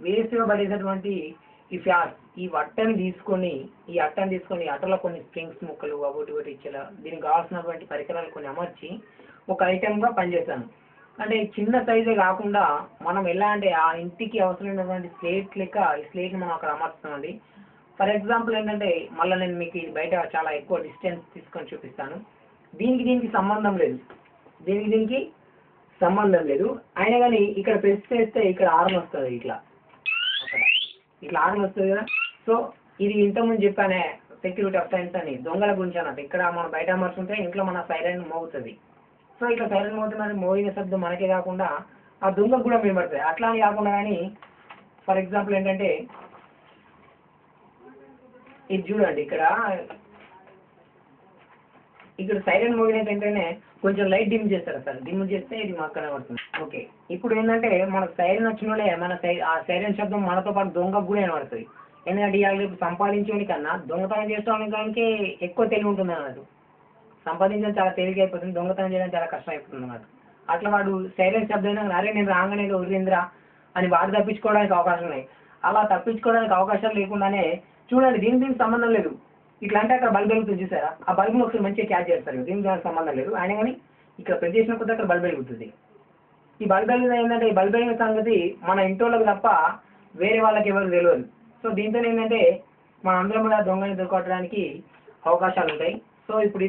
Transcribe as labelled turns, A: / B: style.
A: వేస్ట్గా పడేటటువంటి ఈ ఫ్యాస్ ఈ అట్టని తీసుకొని అట్టలో కొన్ని స్ప్రింగ్స్ ముక్కలు ఒకటి ఒకటి ఇచ్చేలా దీనికి కావాల్సినటువంటి పరికరాలు కొన్ని అమర్చి ఒక ఐటెంగా పనిచేస్తాను. అంటే చిన్న సైజే కాకుండా మనం ఎలా అంటే ఆ ఇంటికి అవసరమైనటువంటి స్లేట్ లెక్క ఈ స్లేట్ని మనం అక్కడ అమర్చుతామండి. ఫర్ ఎగ్జాంపుల్ ఏంటంటే మళ్ళీ నేను మీకు ఇది బయట చాలా ఎక్కువ డిస్టెన్స్ తీసుకొని చూపిస్తాను. దీనికి సంబంధం లేదు, దీనికి సంబంధం లేదు. అయినా కానీ ఇక్కడ ప్రెస్ చేస్తే ఇక్కడ ఆర్మ్ వస్తుంది, ఇట్లా ఆర్మ్ వస్తుంది కదా. సో ఇది ఇంతకుముందు చెప్పానే సెక్యూరిటీ ఆఫ్ సైన్స్ అని దొంగల గురించి అన్నట్టు. ఇక్కడ మనం బయట అమర్చుంటే ఇంట్లో మన సైరన్ మోగుతుంది. సో ఇట్లా సైరన్ మోగుతున్నది, మోగిన శబ్దం మనకే కాకుండా ఆ దొంగకు కూడా వినబడుతుంది. అట్లా అని కాకుండా కానీ ఫర్ ఎగ్జాంపుల్ ఏంటంటే ఇది చూడండి, ఇక్కడ సైరన్ మోగినట్టు ఏంటంటే కొంచెం లైట్ డిమ్ చేస్తారు సార్, డిమ్ చేస్తే ఇది మాకు కనబడుతుంది. ఓకే, ఇప్పుడు ఏంటంటే మనకు సైరన్ వచ్చినోడే ఆ సైరన్ శబ్దం మనతో పాటు దొంగకు కూడా కనబడుతుంది. ఎందుకంటే ఇవాళ సంపాదించే కన్నా దొంగతనం చేసుకోవడానికి ఎక్కువ తెలివి ఉంటుంది అన్నట్టు. సంపాదించడం చాలా తేలిక అయిపోతుంది, దొంగతనం చేయడం చాలా కష్టం అయిపోతుంది అన్నట్టు. అట్లా వాడు సైరన్ శబ్దం అరే నేను రాగానే వదిలిందిరా అని వాడు తప్పించుకోవడానికి అవకాశం ఉన్నాయి. అలా తప్పించుకోవడానికి అవకాశాలు లేకుండానే చూడండి, దీనికి సంబంధం లేదు. ఇట్లా అంటే అక్కడ బల్బ్ వెలుగుతుంది చూసారా, ఆ బల్బ్ను ఒకసారి మంచిగా క్యాచ్ చేస్తారు, దీనికి సంబంధం లేదు. అయినా కానీ ఇక్కడ ప్రెస్ చేసిన కొద్ది అక్కడ బల్బ్ వెలుగుతుంది. ఈ బల్బ్ వెలిగిన ఏంటంటే ఈ బల్బ్ వెలిగిన సంగతి మన ఇంటోళ్ళకి తప్ప వేరే వాళ్ళకి ఎవరు తెలియదు. సో దీంతో ఏంటంటే మన అందరం కూడా దొంగని దొరకడానికి అవకాశాలు ఉంటాయి. సో ఇప్పుడు